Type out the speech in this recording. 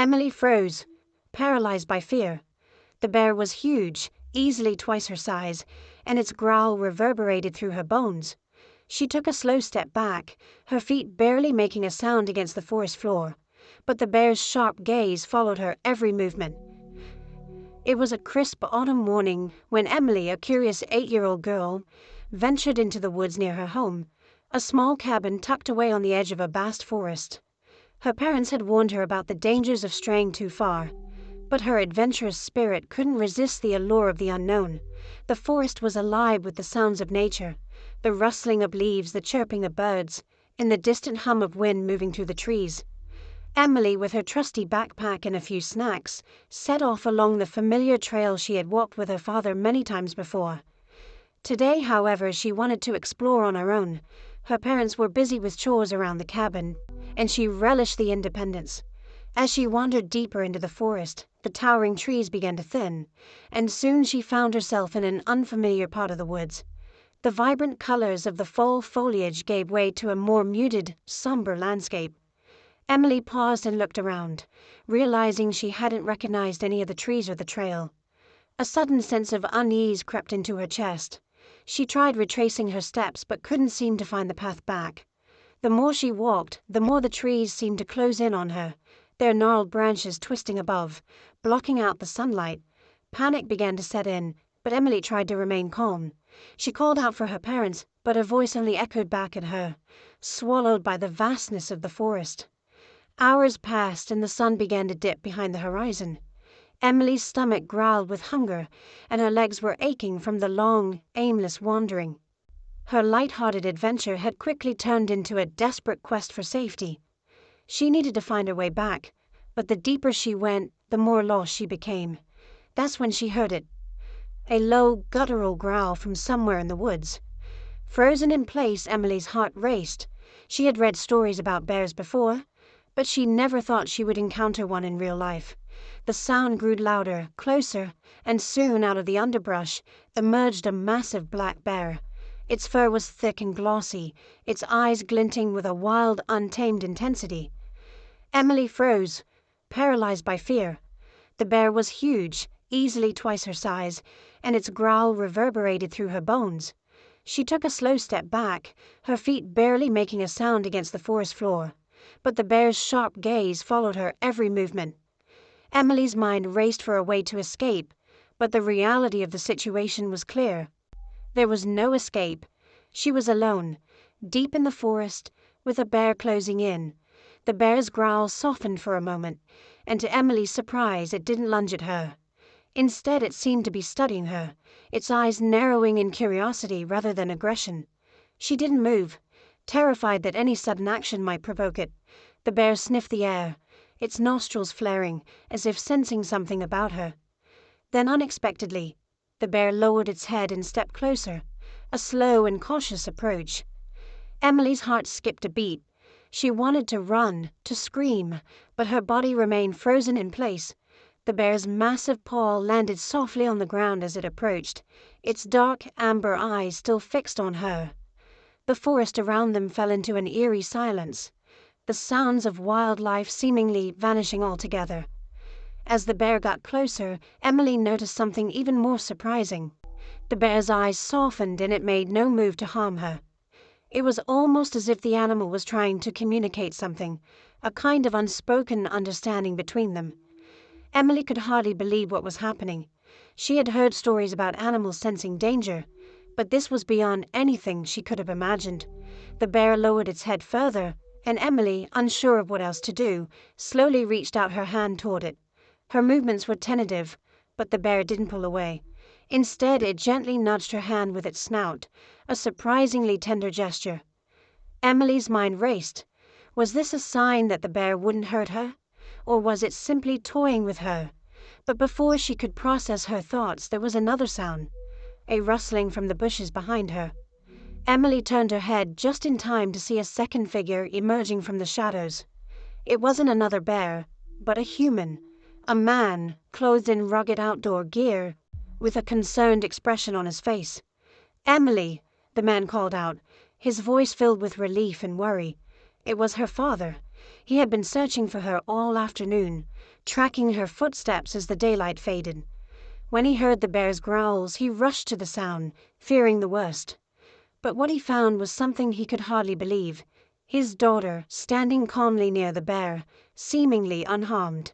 Emily froze, paralyzed by fear. The bear was huge, easily twice her size, and its growl reverberated through her bones. She took a slow step back, her feet barely making a sound against the forest floor, but the bear's sharp gaze followed her every movement. It was a crisp autumn morning when Emily, a curious 8-year-old girl, ventured into the woods near her home, a small cabin tucked away on the edge of a vast forest. Her parents had warned her about the dangers of straying too far, but her adventurous spirit couldn't resist the allure of the unknown. The forest was alive with the sounds of nature, the rustling of leaves, the chirping of birds, and the distant hum of wind moving through the trees. Emily, with her trusty backpack and a few snacks, set off along the familiar trail she had walked with her father many times before. Today, however, she wanted to explore on her own. Her parents were busy with chores around the cabin, and she relished the independence. As she wandered deeper into the forest, the towering trees began to thin, and soon she found herself in an unfamiliar part of the woods. The vibrant colors of the fall foliage gave way to a more muted, somber landscape. Emily paused and looked around, realizing she hadn't recognized any of the trees or the trail. A sudden sense of unease crept into her chest. She tried retracing her steps but couldn't seem to find the path back. The more she walked, the more the trees seemed to close in on her, their gnarled branches twisting above, blocking out the sunlight. Panic began to set in, but Emily tried to remain calm. She called out for her parents, but her voice only echoed back at her, swallowed by the vastness of the forest. Hours passed and the sun began to dip behind the horizon. Emily's stomach growled with hunger, and her legs were aching from the long, aimless wandering. Her light-hearted adventure had quickly turned into a desperate quest for safety. She needed to find her way back, but the deeper she went, the more lost she became. That's when she heard it. A low, guttural growl from somewhere in the woods. Frozen in place, Emily's heart raced. She had read stories about bears before, but she never thought she would encounter one in real life. The sound grew louder, closer, and soon out of the underbrush emerged a massive black bear. Its fur was thick and glossy, its eyes glinting with a wild, untamed intensity. Emily froze, paralyzed by fear. The bear was huge, easily twice her size, and its growl reverberated through her bones. She took a slow step back, her feet barely making a sound against the forest floor, but the bear's sharp gaze followed her every movement. Emily's mind raced for a way to escape, but the reality of the situation was clear. There was no escape. She was alone, deep in the forest, with a bear closing in. The bear's growl softened for a moment, and to Emily's surprise it didn't lunge at her. Instead, it seemed to be studying her, its eyes narrowing in curiosity rather than aggression. She didn't move, terrified that any sudden action might provoke it. The bear sniffed the air, its nostrils flaring, as if sensing something about her. Then unexpectedly, the bear lowered its head and stepped closer, a slow and cautious approach. Emily's heart skipped a beat. She wanted to run, to scream, but her body remained frozen in place. The bear's massive paw landed softly on the ground as it approached, its dark amber eyes still fixed on her. The forest around them fell into an eerie silence, the sounds of wildlife seemingly vanishing altogether. As the bear got closer, Emily noticed something even more surprising. The bear's eyes softened and it made no move to harm her. It was almost as if the animal was trying to communicate something, a kind of unspoken understanding between them. Emily could hardly believe what was happening. She had heard stories about animals sensing danger, but this was beyond anything she could have imagined. The bear lowered its head further, and Emily, unsure of what else to do, slowly reached out her hand toward it. Her movements were tentative, but the bear didn't pull away. Instead, it gently nudged her hand with its snout, a surprisingly tender gesture. Emily's mind raced. Was this a sign that the bear wouldn't hurt her? Or was it simply toying with her? But before she could process her thoughts, there was another sound, a rustling from the bushes behind her. Emily turned her head just in time to see a second figure emerging from the shadows. It wasn't another bear, but a human, a man clothed in rugged outdoor gear, with a concerned expression on his face. "Emily," the man called out, his voice filled with relief and worry. It was her father. He had been searching for her all afternoon, tracking her footsteps as the daylight faded. When he heard the bear's growls, he rushed to the sound, fearing the worst. But what he found was something he could hardly believe: his daughter standing calmly near the bear, seemingly unharmed.